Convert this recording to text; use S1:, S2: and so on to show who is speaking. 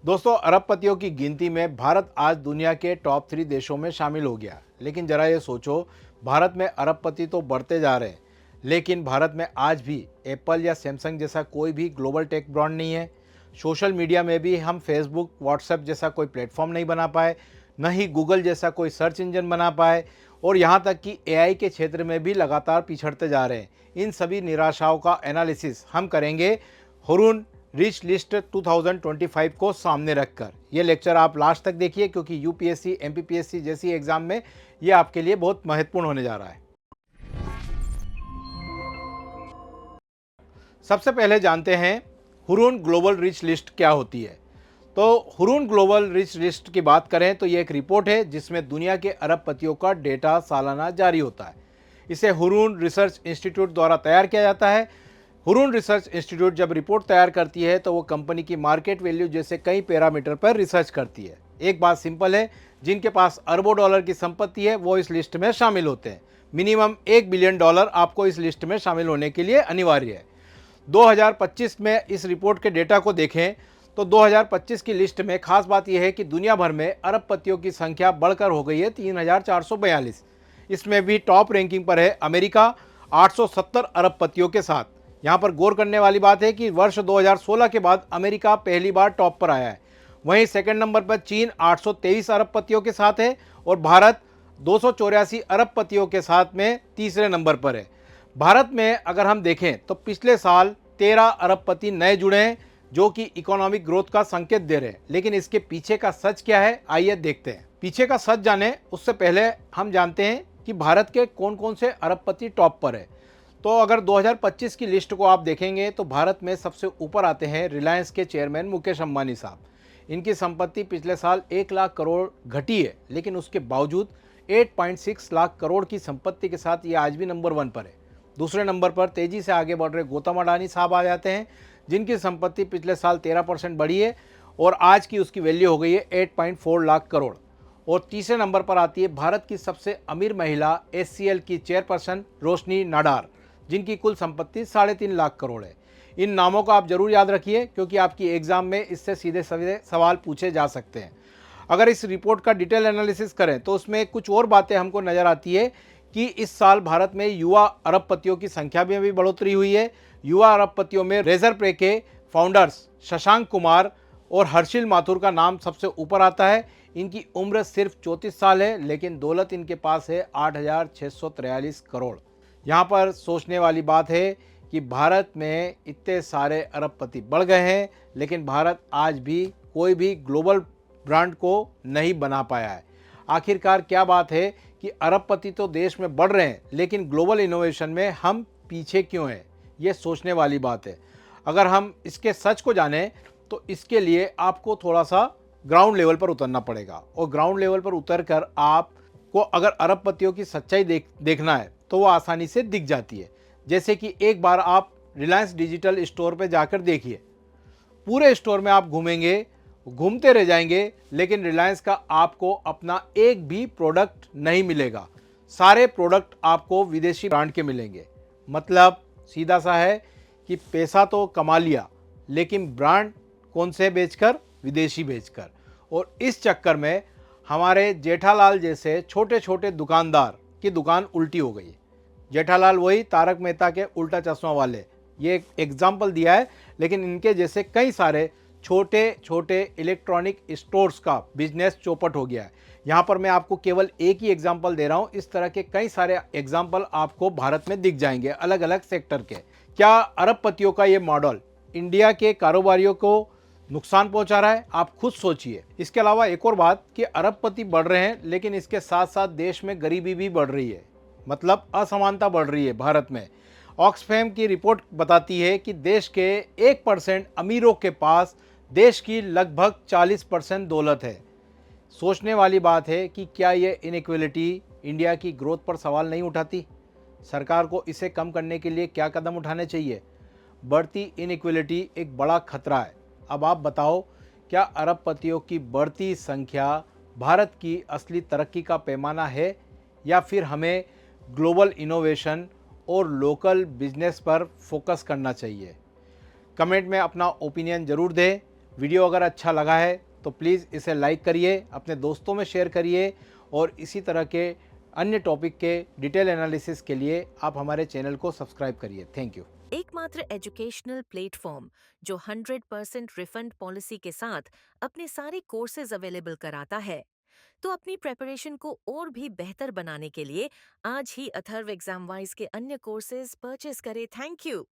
S1: दोस्तों, अरबपतियों की गिनती में भारत आज दुनिया के टॉप 3 देशों में शामिल हो गया। लेकिन जरा ये सोचो, भारत में अरबपति तो बढ़ते जा रहे हैं, लेकिन भारत में आज भी एप्पल या सैमसंग जैसा कोई भी ग्लोबल टेक ब्रांड नहीं है। सोशल मीडिया में भी हम फेसबुक, व्हाट्सएप जैसा कोई प्लेटफॉर्म नहीं बना पाए, न ही गूगल जैसा कोई सर्च इंजन बना पाए, और यहाँ तक कि एआई के क्षेत्र में भी लगातार पिछड़ते जा रहे हैं। इन सभी निराशाओं का एनालिसिस हम करेंगे हुरून रिच लिस्ट 2025 को सामने रखकर। ये लेक्चर आप लास्ट तक देखिए, क्योंकि यूपीएससी, एमपीपीएससी जैसी एग्जाम में ये आपके लिए बहुत महत्वपूर्ण होने जा रहा है। सबसे पहले जानते हैं हुरून ग्लोबल रिच लिस्ट क्या होती है। तो हुरून ग्लोबल रिच लिस्ट की बात करें तो ये एक रिपोर्ट है जिसमें दुनिया के अरबपतियों का डेटा सालाना जारी होता है। इसे हुरून रिसर्च इंस्टीट्यूट द्वारा तैयार किया जाता है। हुरून रिसर्च इंस्टीट्यूट जब रिपोर्ट तैयार करती है तो वो कंपनी की मार्केट वैल्यू जैसे कई पैरामीटर पर रिसर्च करती है। एक बात सिंपल है, जिनके पास अरबों डॉलर की संपत्ति है वो इस लिस्ट में शामिल होते हैं। मिनिमम $1 बिलियन आपको इस लिस्ट में शामिल होने के लिए अनिवार्य है। 2025 में इस रिपोर्ट के डेटा को देखें तो 2025 की लिस्ट में खास बात यह है कि दुनिया भर में अरबपतियों की संख्या बढ़कर हो गई है 3442। इसमें भी टॉप रैंकिंग पर है अमेरिका 870 अरबपतियों के साथ। यहाँ पर गौर करने वाली बात है कि वर्ष 2016 के बाद अमेरिका पहली बार टॉप पर आया है। वहीं सेकंड नंबर पर चीन 823 अरबपतियों के साथ है और भारत 284 अरबपतियों के साथ में तीसरे नंबर पर है। भारत में अगर हम देखें तो पिछले साल 13 अरबपति नए जुड़े हैं, जो कि इकोनॉमिक ग्रोथ का संकेत दे रहे हैं। लेकिन इसके पीछे का सच क्या है, आइए देखते हैं। पीछे का सच जाने उससे पहले हम जानते हैं कि भारत के कौन कौन से अरबपति टॉप पर है। तो अगर 2025 की लिस्ट को आप देखेंगे तो भारत में सबसे ऊपर आते हैं रिलायंस के चेयरमैन मुकेश अंबानी साहब। इनकी संपत्ति पिछले साल 1 लाख करोड़ घटी है, लेकिन उसके बावजूद 8.6 लाख करोड़ की संपत्ति के साथ ये आज भी नंबर 1 पर है। दूसरे नंबर पर तेजी से आगे बढ़ रहे गौतम अडानी साहब आ जाते हैं, जिनकी संपत्ति पिछले साल 13% बढ़ी है और आज की उसकी वैल्यू हो गई है 8.4 लाख करोड़। और तीसरे नंबर पर आती है भारत की सबसे अमीर महिला एचसीएल की चेयरपर्सन रोशनी नाडार, जिनकी कुल संपत्ति 3.5 लाख करोड़ है। इन नामों को आप जरूर याद रखिए, क्योंकि आपकी एग्जाम में इससे सीधे सीधे सवाल पूछे जा सकते हैं। अगर इस रिपोर्ट का डिटेल एनालिसिस करें तो उसमें कुछ और बातें हमको नजर आती है कि इस साल भारत में युवा अरबपतियों की संख्या में भी बढ़ोतरी हुई है। युवा अरबपतियों में रेजरपे के फाउंडर्स शशांक कुमार और हर्षिल माथुर का नाम सबसे ऊपर आता है। इनकी उम्र सिर्फ 34 साल है, लेकिन दौलत इनके पास है 8,643 करोड़। यहाँ पर सोचने वाली बात है कि भारत में इतने सारे अरबपति बढ़ गए हैं, लेकिन भारत आज भी कोई भी ग्लोबल ब्रांड को नहीं बना पाया है। आखिरकार क्या बात है कि अरबपति तो देश में बढ़ रहे हैं, लेकिन ग्लोबल इनोवेशन में हम पीछे क्यों हैं, ये सोचने वाली बात है। अगर हम इसके सच को जानें तो इसके लिए आपको थोड़ा सा ग्राउंड लेवल पर उतरना पड़ेगा, और ग्राउंड लेवल पर उतरकर आपको अगर अरबपतियों की सच्चाई देखना है तो वो आसानी से दिख जाती है। जैसे कि एक बार आप रिलायंस डिजिटल स्टोर पे जाकर देखिए, पूरे स्टोर में आप घूमेंगे, घूमते रह जाएंगे, लेकिन रिलायंस का आपको अपना एक भी प्रोडक्ट नहीं मिलेगा। सारे प्रोडक्ट आपको विदेशी ब्रांड के मिलेंगे। मतलब सीधा सा है कि पैसा तो कमा लिया, लेकिन ब्रांड कौन से बेचकर, विदेशी बेचकर। और इस चक्कर में हमारे जेठालाल जैसे छोटे छोटे दुकानदार की दुकान उल्टी हो गई। जेठालाल वही तारक मेहता के उल्टा चश्मा वाले, ये एक एग्जाम्पल दिया है, लेकिन इनके जैसे कई सारे छोटे छोटे इलेक्ट्रॉनिक स्टोर्स का बिजनेस चौपट हो गया है। यहाँ पर मैं आपको केवल एक ही एग्जाम्पल दे रहा हूँ, इस तरह के कई सारे एग्जाम्पल आपको भारत में दिख जाएंगे अलग अलग सेक्टर के। क्या अरबपतियों का ये मॉडल इंडिया के कारोबारियों को नुकसान पहुंचा रहा है? आप खुद सोचिए। इसके अलावा एक और बात कि अरबपति बढ़ रहे हैं, लेकिन इसके साथ साथ देश में गरीबी भी बढ़ रही है, मतलब असमानता बढ़ रही है भारत में। ऑक्सफैम की रिपोर्ट बताती है कि देश के 1% अमीरों के पास देश की लगभग 40% दौलत है। सोचने वाली बात है कि क्या ये इनइक्वलिटी इंडिया की ग्रोथ पर सवाल नहीं उठाती? सरकार को इसे कम करने के लिए क्या कदम उठाने चाहिए? बढ़ती इनइक्वलिटी एक बड़ा खतरा है। अब आप बताओ, क्या अरबपतियों की बढ़ती संख्या भारत की असली तरक्की का पैमाना है, या फिर हमें ग्लोबल इनोवेशन और लोकल बिजनेस पर फोकस करना चाहिए? कमेंट में अपना ओपिनियन ज़रूर दें। वीडियो अगर अच्छा लगा है तो प्लीज़ इसे लाइक करिए, अपने दोस्तों में शेयर करिए और इसी तरह के अन्य टॉपिक के डिटेल एनालिसिस के लिए आप हमारे चैनल को सब्सक्राइब करिए। Thank you.
S2: एकमात्र एजुकेशनल प्लेटफॉर्म जो 100% रिफंड पॉलिसी के साथ अपने सारे कोर्सेज अवेलेबल कराता है। तो अपनी प्रेपरेशन को और भी बेहतर बनाने के लिए आज ही अथर्व एग्जाम वाइज के अन्य कोर्सेज परचेज करें। Thank you.